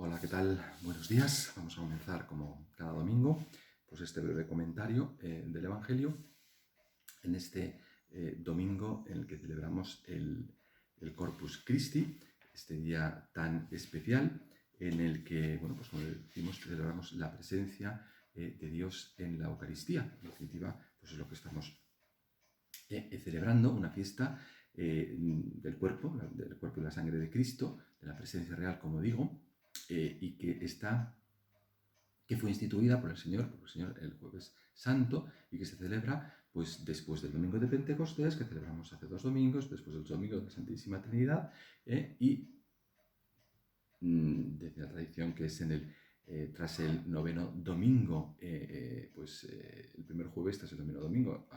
Hola, ¿qué tal? Buenos días. Vamos a comenzar como cada domingo, pues este breve comentario del Evangelio en este domingo en el que celebramos el Corpus Christi, este día tan especial en el que, bueno, pues como decimos, celebramos la presencia de Dios en la Eucaristía. En definitiva, pues es lo que estamos celebrando, una fiesta del cuerpo y la sangre de Cristo, de la presencia real, como digo, y que fue instituida por el Señor el Jueves Santo y que se celebra pues después del Domingo de Pentecostés, que celebramos hace 2 domingos, después del Domingo de la Santísima Trinidad, y desde la tradición que es tras el noveno domingo, el primer jueves tras el noveno domingo,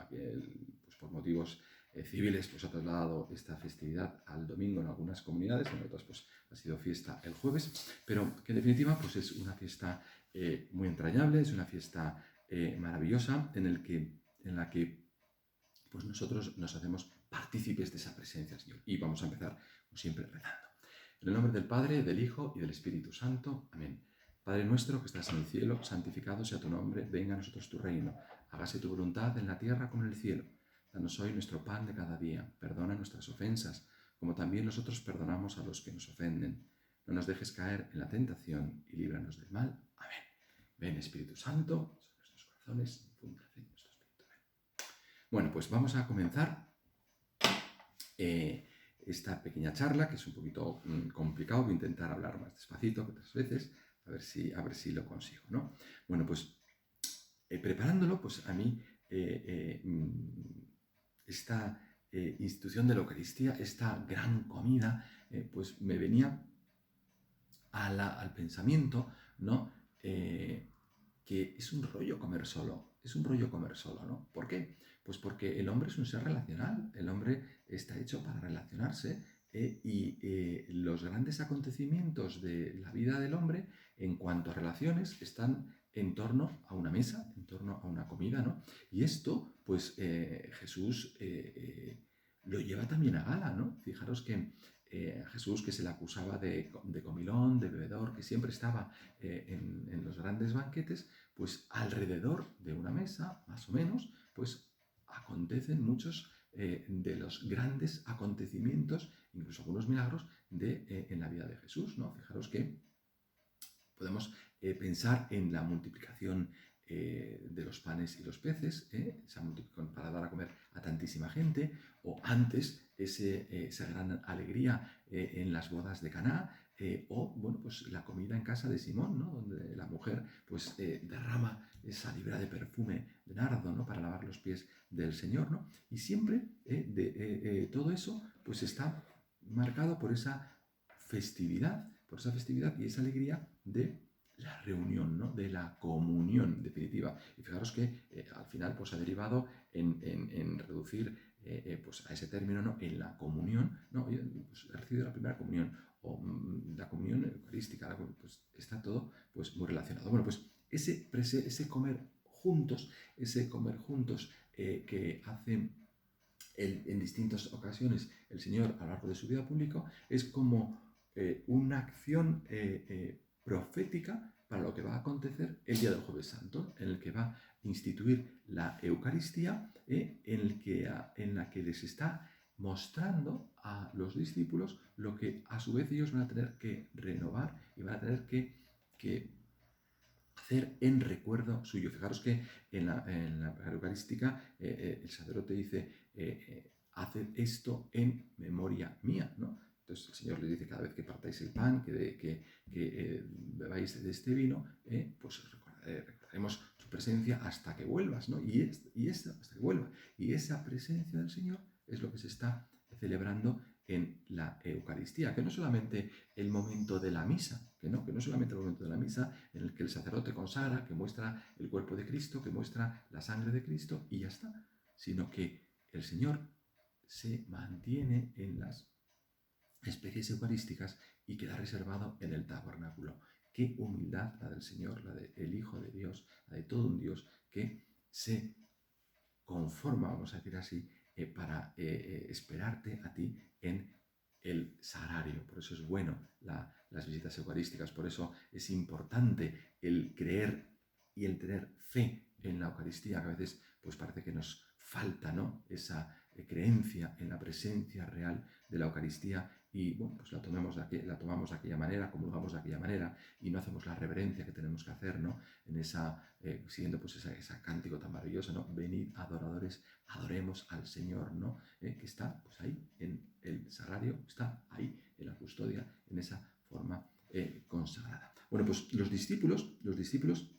pues por motivos civiles pues ha trasladado esta festividad al domingo en algunas comunidades, en otras pues ha sido fiesta el jueves, pero que en definitiva pues es una fiesta muy entrañable, es una fiesta maravillosa en la que pues nosotros nos hacemos partícipes de esa presencia, Señor. Y vamos a empezar, como siempre, rezando. En el nombre del Padre, del Hijo y del Espíritu Santo. Amén. Padre nuestro que estás en el cielo, santificado sea tu nombre, venga a nosotros tu reino. Hágase tu voluntad en la tierra como en el cielo. Danos hoy nuestro pan de cada día. Perdona nuestras ofensas, como también nosotros perdonamos a los que nos ofenden. No nos dejes caer en la tentación y líbranos del mal. Amén. Ven, Espíritu Santo, sobre nuestros corazones, infunde la fe en nuestro espíritu. Amén. Bueno, pues vamos a comenzar esta pequeña charla, que es un poquito complicado. Voy a intentar hablar más despacito que otras veces, a ver si lo consigo, ¿no? Bueno, pues preparándolo, pues a mí esta institución de la Eucaristía, esta gran comida, pues me venía al pensamiento, ¿no? Que es un rollo comer solo, ¿no? ¿Por qué? Pues porque el hombre es un ser relacional, el hombre está hecho para relacionarse y los grandes acontecimientos de la vida del hombre en cuanto a relaciones están en torno a una mesa, en torno a una comida, ¿no? Y esto, pues Jesús lo lleva también a gala, ¿no? Fijaros que Jesús, que se le acusaba de comilón, de bebedor, que siempre estaba en los grandes banquetes, pues alrededor de una mesa, más o menos, pues acontecen muchos de los grandes acontecimientos, incluso algunos milagros, en la vida de Jesús, ¿no? Fijaros que podemos pensar en la multiplicación de los panes y los peces, esa multiplicación para dar a comer a tantísima gente, o antes esa gran alegría en las bodas de Caná, o bueno, pues la comida en casa de Simón, ¿no? Donde la mujer pues derrama esa libra de perfume de nardo, ¿no? Para lavar los pies del Señor, ¿no? Y siempre todo eso pues está marcado por esa festividad y esa alegría de la reunión, ¿no? De la comunión, en definitiva. Y fijaros que al final pues, ha derivado en reducir pues, a ese término, ¿no? En la comunión, ¿no? Pues, he recibido la primera comunión, o la comunión eucarística, pues está todo pues, muy relacionado. Bueno, pues ese comer juntos, que hace en distintas ocasiones el Señor a lo largo de su vida pública, es como una acción profética para lo que va a acontecer el día del Jueves Santo, en el que va a instituir la Eucaristía, en la que les está mostrando a los discípulos lo que a su vez ellos van a tener que renovar y van a tener que hacer en recuerdo suyo. Fijaros que en la Eucarística el sacerdote dice, haced esto en memoria mía, ¿no? Entonces el Señor le dice, cada vez que partáis el pan, que bebáis de este vino, pues recordaremos su presencia hasta que vuelvas, ¿no? Hasta que vuelva. Y esa presencia del Señor es lo que se está celebrando en la Eucaristía, que no solamente el momento de la misa, que no solamente el momento de la misa en el que el sacerdote consagra, que muestra el cuerpo de Cristo, que muestra la sangre de Cristo y ya está, sino que el Señor se mantiene en las especies eucarísticas y queda reservado en el tabernáculo. Qué humildad la del Señor, la del Hijo de Dios, la de todo un Dios que se conforma, vamos a decir así, para esperarte a ti en el sagrario. Por eso es bueno las visitas eucarísticas, por eso es importante el creer y el tener fe en la Eucaristía, que a veces pues parece que nos falta, ¿no?, esa creencia en la presencia real de la Eucaristía y bueno, pues la tomamos de aquella manera, comulgamos de aquella manera y no hacemos la reverencia que tenemos que hacer, ¿no?, en siguiendo pues ese cántico tan maravilloso, ¿no? Venid adoradores, adoremos al Señor, ¿no? Que está pues ahí en el sagrario, está ahí en la custodia, en esa forma consagrada. Bueno, pues los discípulos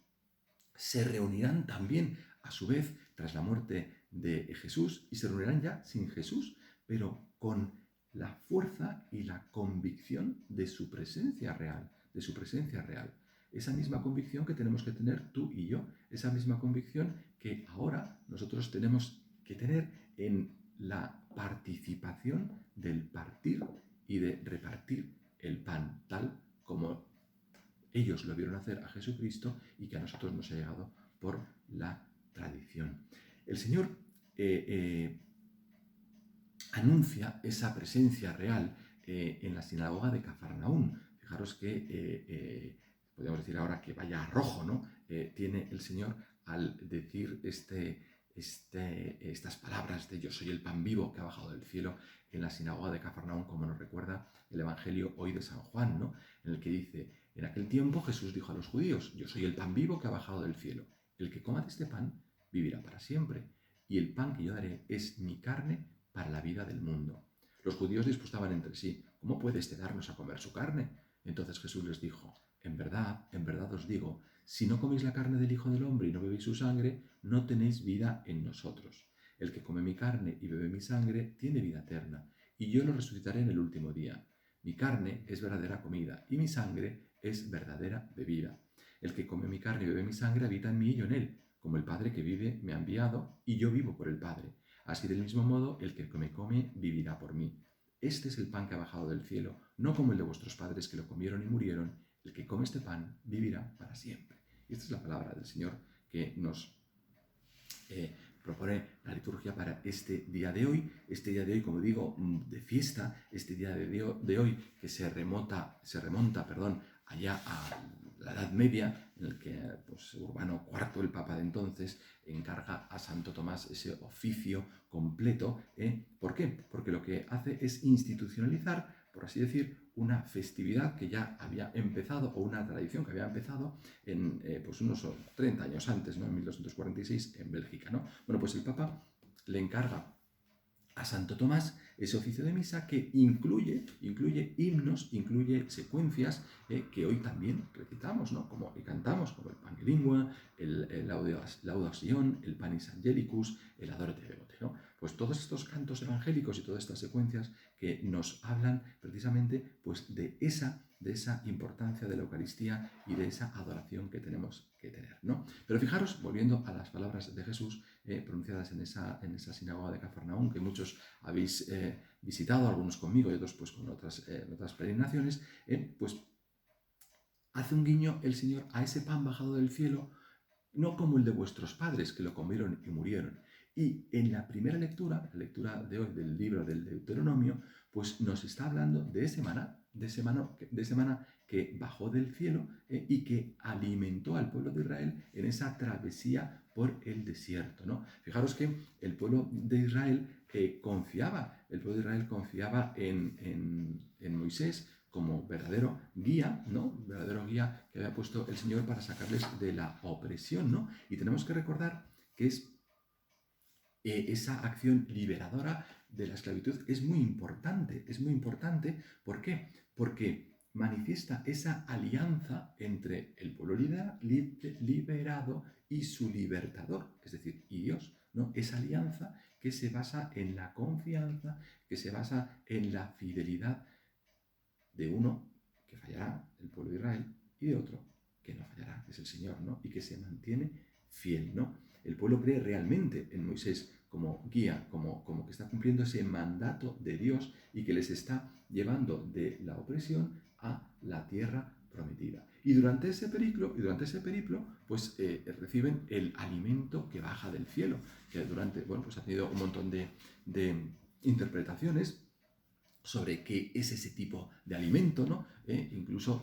se reunirán también a su vez tras la muerte de Jesús y se reunirán ya sin Jesús, pero con la fuerza y la convicción de su presencia real, Esa misma convicción que tenemos que tener tú y yo, esa misma convicción que ahora nosotros tenemos que tener en la participación del partir y de repartir el pan, tal como ellos lo vieron hacer a Jesucristo y que a nosotros nos ha llegado por la tradición. El Señor anuncia esa presencia real en la sinagoga de Cafarnaún. Fijaros que podríamos decir ahora que vaya a rojo, ¿no? Tiene el Señor al decir estas palabras de yo soy el pan vivo que ha bajado del cielo en la sinagoga de Cafarnaún, como nos recuerda el Evangelio hoy de San Juan, ¿no?, en el que dice: en aquel tiempo Jesús dijo a los judíos: yo soy el pan vivo que ha bajado del cielo. El que coma de este pan vivirá para siempre. Y el pan que yo daré es mi carne para la vida del mundo. Los judíos disputaban entre sí: ¿cómo puede este darnos a comer su carne? Entonces Jesús les dijo: en verdad os digo, si no coméis la carne del Hijo del Hombre y no bebéis su sangre, no tenéis vida en nosotros. El que come mi carne y bebe mi sangre tiene vida eterna, y yo lo resucitaré en el último día. Mi carne es verdadera comida, y mi sangre es verdadera bebida. El que come mi carne y bebe mi sangre habita en mí y yo en él. Como el Padre que vive me ha enviado, y yo vivo por el Padre. Así del mismo modo, el que me come vivirá por mí. Este es el pan que ha bajado del cielo, no como el de vuestros padres que lo comieron y murieron. El que come este pan vivirá para siempre. Y esta es la palabra del Señor que nos propone la liturgia para este día de hoy, como digo, de fiesta, este día de hoy que se remonta, allá a la Edad Media, en el que pues, Urbano IV, el Papa de entonces, encarga a Santo Tomás ese oficio completo. ¿Por qué? Porque lo que hace es institucionalizar, por así decir, una festividad que ya había empezado, o una tradición que había empezado en pues unos 30 años antes, ¿no?, en 1246, en Bélgica, ¿no? Bueno, pues el Papa le encarga a Santo Tomás ese oficio de misa que incluye himnos, incluye secuencias que hoy también recitamos, ¿no?, y cantamos, como el Pange Lingua, el Laudaos Sion, el Panis Angelicus, el Adorate Devote, ¿no? Pues todos estos cantos evangélicos y todas estas secuencias que nos hablan precisamente pues, de esa importancia de la Eucaristía y de esa adoración que tenemos que tener, ¿no? Pero fijaros, volviendo a las palabras de Jesús pronunciadas en esa sinagoga de Cafarnaún, que muchos habéis visitado, algunos conmigo y otros pues con otras peregrinaciones, pues hace un guiño el Señor a ese pan bajado del cielo, no como el de vuestros padres que lo comieron y murieron. Y en la primera lectura, la lectura de hoy del libro del Deuteronomio, pues nos está hablando de ese maná, que bajó del cielo y que alimentó al pueblo de Israel en esa travesía por el desierto, ¿no? Fijaros que el pueblo de Israel confiaba en Moisés como verdadero guía, ¿no? Verdadero guía que había puesto el Señor para sacarles de la opresión, ¿no? Y tenemos que recordar que esa acción liberadora de la esclavitud es muy importante. ¿Por qué? Porque manifiesta esa alianza entre el pueblo liberado y su libertador, es decir, y Dios, ¿no? Esa alianza que se basa en la confianza, que se basa en la fidelidad de uno que fallará, el pueblo de Israel, y de otro que no fallará, que es el Señor, ¿no? Y que se mantiene fiel, ¿no? El pueblo cree realmente en Moisés como guía, como que está cumpliendo ese mandato de Dios y que les está llevando de la opresión a la tierra prometida. Y durante ese periplo, pues reciben el alimento que baja del cielo, que pues ha tenido un montón de interpretaciones, sobre qué es ese tipo de alimento, ¿no? Incluso,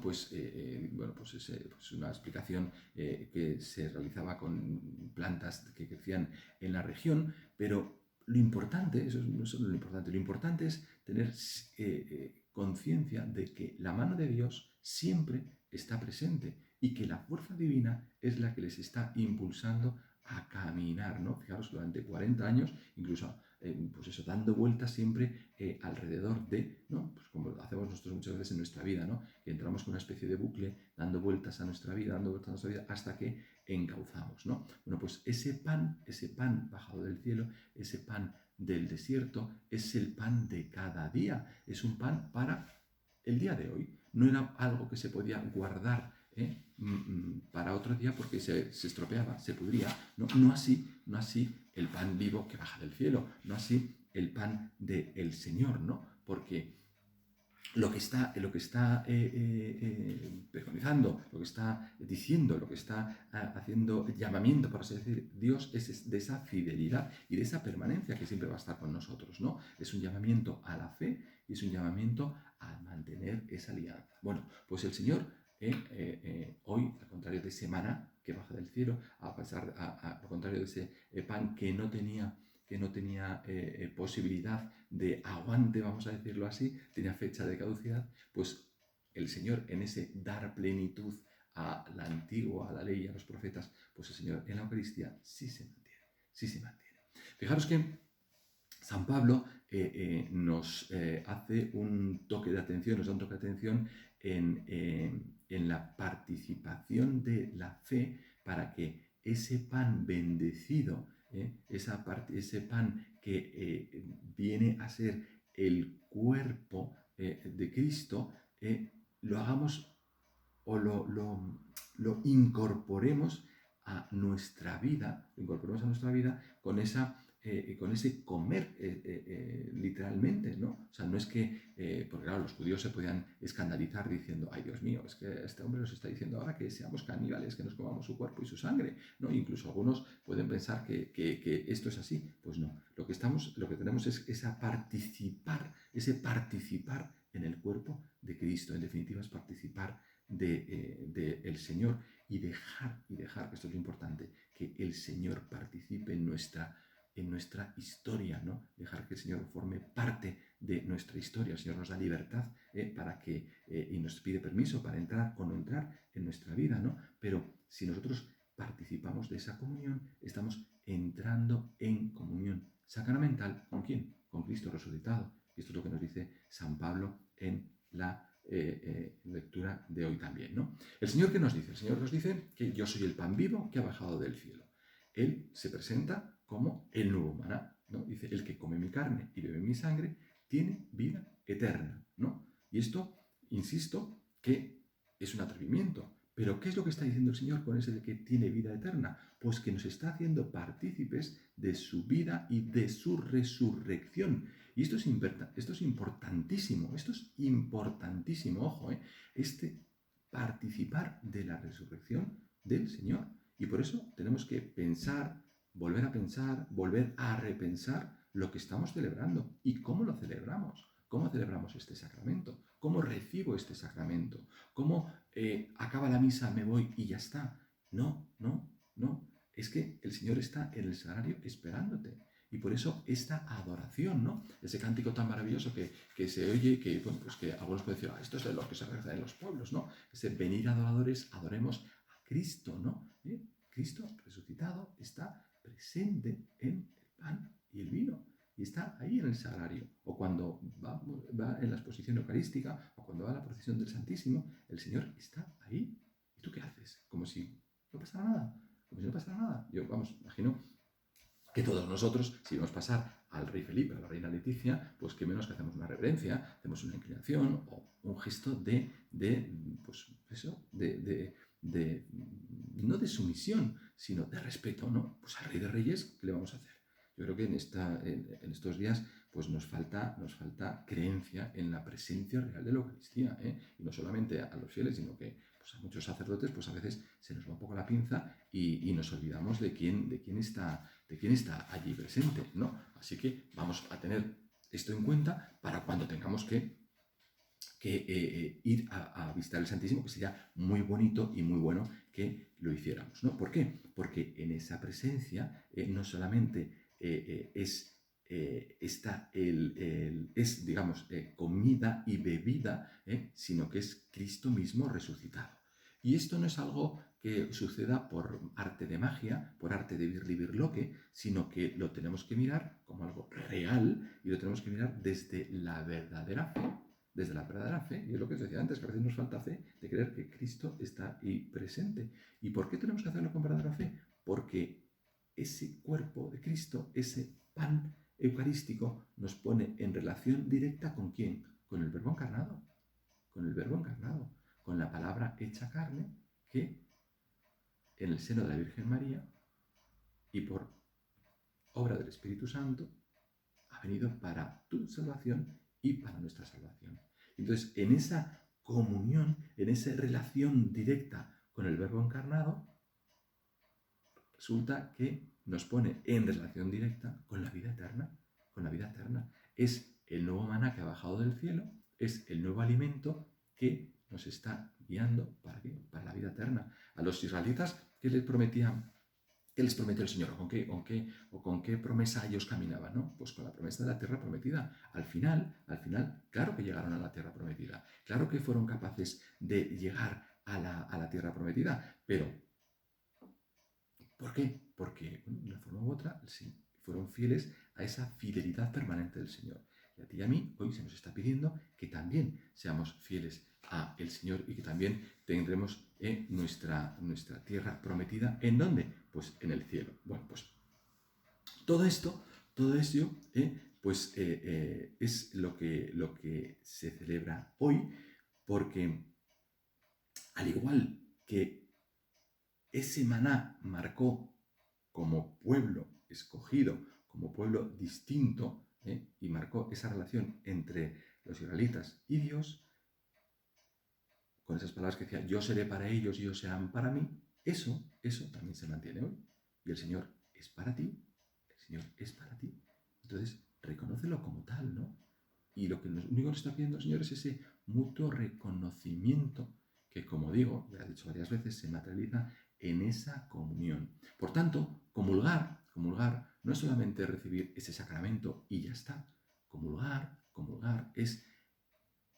bueno, pues es una explicación que se realizaba con plantas que crecían en la región, pero lo importante, eso no es solo lo importante es tener conciencia de que la mano de Dios siempre está presente y que la fuerza divina es la que les está impulsando a caminar, ¿no? Fijaros, durante 40 años, incluso pues eso, dando vueltas siempre alrededor de, ¿no? Pues como hacemos nosotros muchas veces en nuestra vida, ¿no? Que entramos con una especie de bucle, dando vueltas a nuestra vida, dando vueltas a nuestra vida, hasta que encauzamos, ¿no? Bueno, pues ese pan bajado del cielo, ese pan del desierto, es el pan de cada día, es un pan para el día de hoy. No era algo que se podía guardar para otro día porque se estropeaba, se pudría. No, no así el pan vivo que baja del cielo, no así el pan del Señor, ¿no? Porque lo que está preconizando, lo que está diciendo, lo que está haciendo llamamiento, por así decir, Dios es de esa fidelidad y de esa permanencia que siempre va a estar con nosotros, ¿no? Es un llamamiento a la fe y es un llamamiento a mantener esa alianza. Bueno, pues el Señor hoy, al contrario de ese maná que baja del cielo, al contrario de ese pan que no tenía posibilidad de aguante, vamos a decirlo así, tenía fecha de caducidad, pues el Señor en ese dar plenitud a la antigua, a la ley y a los profetas, pues el Señor en la Eucaristía sí se mantiene, sí se mantiene. Fijaros que San Pablo nos hace un toque de atención, nos da un toque de atención en la participación de la fe para que ese pan bendecido, ese pan que viene a ser el cuerpo de Cristo, lo hagamos o lo incorporemos a nuestra vida, con ese comer literalmente, ¿no? O sea, no es que, porque claro, los judíos se podían escandalizar diciendo, ay Dios mío, es que este hombre nos está diciendo ahora que seamos caníbales, que nos comamos su cuerpo y su sangre, ¿no? Incluso algunos pueden pensar que esto es así. Pues no, lo que tenemos es ese participar en el cuerpo de Cristo, en definitiva es participar del Señor y dejar, que esto es lo importante, que el Señor participe en nuestra historia, ¿no? Dejar que el Señor forme parte de nuestra historia. El Señor nos da libertad y nos pide permiso para entrar o no entrar en nuestra vida, ¿no? Pero si nosotros participamos de esa comunión, estamos entrando en comunión sacramental. ¿Con quién? Con Cristo resucitado. Y esto es lo que nos dice San Pablo en la lectura de hoy también, ¿no? ¿El Señor qué nos dice? El Señor nos dice que yo soy el pan vivo que ha bajado del cielo. Él se presenta como el nuevo maná, ¿no? Dice, el que come mi carne y bebe mi sangre tiene vida eterna, ¿no? Y esto, insisto, que es un atrevimiento. Pero ¿qué es lo que está diciendo el Señor con ese de que tiene vida eterna? Pues que nos está haciendo partícipes de su vida y de su resurrección. Y esto es importantísimo, ojo, participar de la resurrección del Señor. Y por eso tenemos que pensar, volver a repensar lo que estamos celebrando y cómo lo celebramos. ¿Cómo celebramos este sacramento? ¿Cómo recibo este sacramento? ¿Cómo acaba la misa, me voy y ya está? No. Es que el Señor está en el sagrario esperándote. Y por eso esta adoración, ¿no? Ese cántico tan maravilloso que se oye, bueno, pues que algunos pueden decir, esto es de lo que se reza en los pueblos, ¿no? Ese venir adoradores, adoremos a Cristo, ¿no? Cristo resucitado está presente en el pan y el vino. Y está ahí en el sagrario. O cuando va en la exposición eucarística, o cuando va a la procesión del Santísimo, el Señor está ahí. ¿Y tú qué haces? Como si no pasara nada. Yo, imagino que todos nosotros, si vamos a pasar al rey Felipe, a la reina Leticia, pues que menos que hacemos una reverencia, hacemos una inclinación o un gesto no de sumisión, sino de respeto, ¿no? Pues al rey de reyes, ¿qué le vamos a hacer? Yo creo que en estos días pues nos falta creencia en la presencia real de la Eucaristía, y no solamente a los fieles, sino que pues a muchos sacerdotes pues a veces se nos va un poco la pinza y nos olvidamos de quién está allí presente, ¿no? Así que vamos a tener esto en cuenta para cuando tengamos que ir a visitar el Santísimo, que sería muy bonito y muy bueno que lo hiciéramos, ¿no? ¿Por qué? Porque en esa presencia no solamente es, digamos, comida y bebida, sino que es Cristo mismo resucitado. Y esto no es algo que suceda por arte de magia, por arte de birlibirloque, sino que lo tenemos que mirar como algo real y lo tenemos que mirar desde la verdadera fe. Desde la verdadera fe, y es lo que os decía antes, que a veces nos falta fe de creer que Cristo está ahí presente. ¿Y por qué tenemos que hacerlo con verdadera fe? Porque ese cuerpo de Cristo, ese pan eucarístico, nos pone en relación directa con ¿quién? Con el Verbo encarnado, con el Verbo encarnado, con la palabra hecha carne que en el seno de la Virgen María y por obra del Espíritu Santo ha venido para tu salvación y para nuestra salvación. Entonces, en esa comunión, en esa relación directa con el Verbo encarnado, resulta que nos pone en relación directa con la vida eterna, con la vida eterna. Es el nuevo maná que ha bajado del cielo, es el nuevo alimento que nos está guiando ¿para qué? Para la vida eterna. A los israelitas, ¿qué les prometía? ¿Qué les prometió el Señor? ¿Con qué promesa ellos caminaban? ¿No? Pues con la promesa de la tierra prometida. Al final, claro que llegaron a la tierra prometida. Claro que fueron capaces de llegar a la tierra prometida. Pero, ¿por qué? Porque, bueno, de una forma u otra, sí, fueron fieles a esa fidelidad permanente del Señor. Y a ti y a mí, hoy se nos está pidiendo que también seamos fieles a el Señor y que también tendremos nuestra tierra prometida. ¿En dónde? Pues en el cielo. Bueno, pues todo esto, todo ello, es lo que se celebra hoy, porque al igual que ese maná marcó como pueblo escogido, como pueblo distinto, y marcó esa relación entre los israelitas y Dios, con esas palabras que decía, yo seré para ellos y ellos serán para mí, eso también se mantiene hoy. Y el Señor es para ti, el Señor es para ti. Entonces, reconócelo como tal, ¿no? Y lo único que nos está pidiendo el Señor es ese mutuo reconocimiento que, como digo, ya he dicho varias veces, se materializa en esa comunión. Por tanto, comulgar no es solamente recibir ese sacramento y ya está. Comulgar es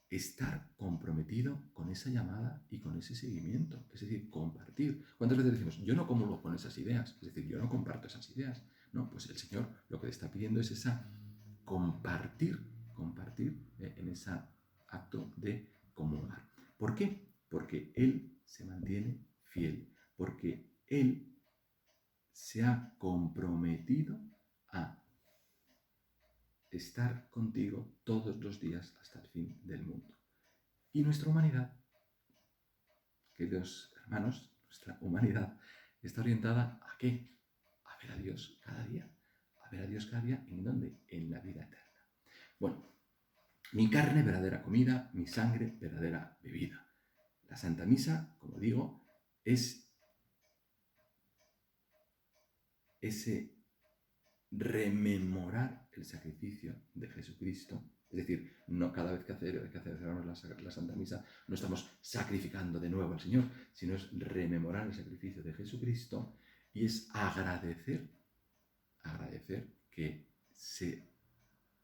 estar comprometido con esa llamada y con ese seguimiento, es decir, compartir. ¿Cuántas veces decimos, yo no comulgo con esas ideas? Es decir, yo no comparto esas ideas. No, pues el Señor lo que le está pidiendo es esa compartir en ese acto de comulgar. ¿Por qué? Porque Él se mantiene fiel, porque Él se ha comprometido a estar contigo todos los días hasta el fin del mundo. Y nuestra humanidad, queridos hermanos, nuestra humanidad está orientada ¿a qué? A ver a Dios cada día. A ver a Dios cada día, ¿en dónde? En la vida eterna. Bueno, mi carne, verdadera comida, mi sangre, verdadera bebida. La Santa Misa, como digo, es ese rememorar el sacrificio de Jesucristo. Es decir, no cada vez que celebramos la Santa Misa no estamos sacrificando de nuevo al Señor, sino es rememorar el sacrificio de Jesucristo y es agradecer que se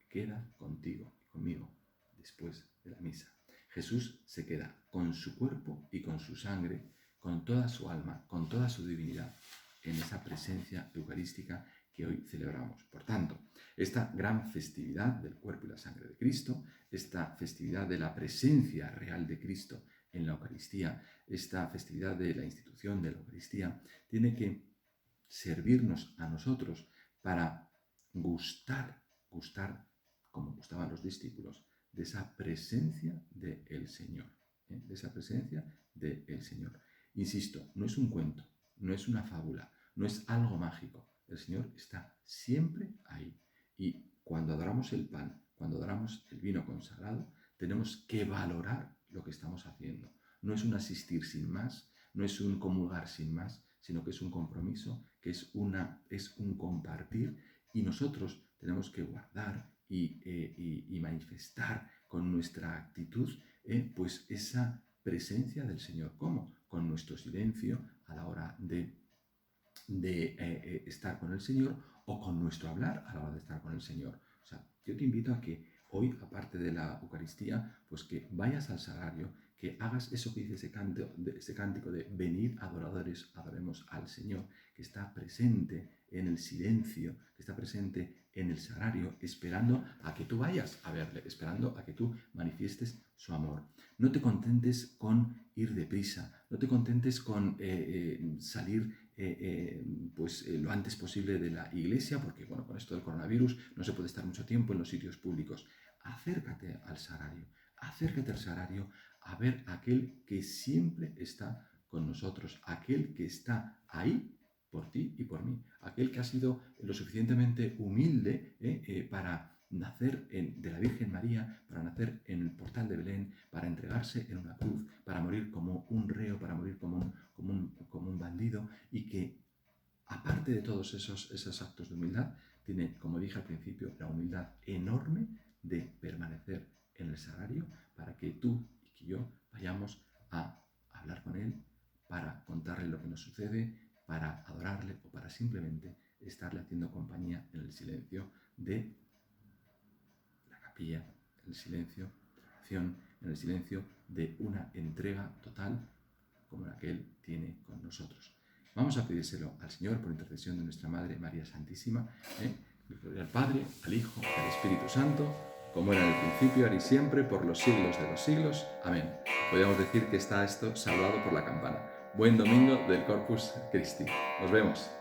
queda contigo y conmigo después de la misa. Jesús se queda con su cuerpo y con su sangre, con toda su alma, con toda su divinidad, en esa presencia eucarística que hoy celebramos. Por tanto, esta gran festividad del cuerpo y la sangre de Cristo, esta festividad de la presencia real de Cristo en la Eucaristía, esta festividad de la institución de la Eucaristía, tiene que servirnos a nosotros para gustar como gustaban los discípulos, de esa presencia del Señor, de esa presencia del Señor. Insisto, no es un cuento, no es una fábula, no es algo mágico. El Señor está siempre ahí. Y cuando adoramos el pan, cuando adoramos el vino consagrado, tenemos que valorar lo que estamos haciendo. No es un asistir sin más, no es un comulgar sin más, sino que es un compromiso, que es un compartir, y nosotros tenemos que guardar y manifestar con nuestra actitud pues esa presencia del Señor. ¿Cómo? Con nuestro silencio a la hora de estar con el Señor, o con nuestro hablar a la hora de estar con el Señor. O sea, yo te invito a que hoy, aparte de la Eucaristía, pues que vayas al sagrario, que hagas eso que dice ese cántico de venid adoradores, adoremos al Señor, que está presente en el silencio, que está presente en el sagrario, esperando a que tú vayas a verle, esperando a que tú manifiestes su amor. No te contentes con ir deprisa, no te contentes con salir lo antes posible de la iglesia, porque bueno, con esto del coronavirus no se puede estar mucho tiempo en los sitios públicos. Acércate al sagrario a ver a aquel que siempre está con nosotros, aquel que está ahí por ti y por mí, aquel que ha sido lo suficientemente humilde para nacer de la Virgen María, para nacer en el portal de Belén, para entregarse en una cruz, para morir como un reo, para morir como un bandido, y que, aparte de todos esos actos de humildad, tiene, como dije al principio, la humildad enorme de permanecer en el sagrario para que tú y que yo vayamos a hablar con Él, para contarle lo que nos sucede, para adorarle o para simplemente estarle haciendo compañía en el silencio de la capilla, en el silencio de la oración, en el silencio de una entrega total como la que Él tiene con nosotros. Vamos a pedírselo al Señor por intercesión de nuestra Madre María Santísima, al Padre, al Hijo y al Espíritu Santo, como era en el principio, ahora y siempre, por los siglos de los siglos. Amén. Podríamos decir que está esto salvado por la campana. Buen domingo del Corpus Christi. Nos vemos.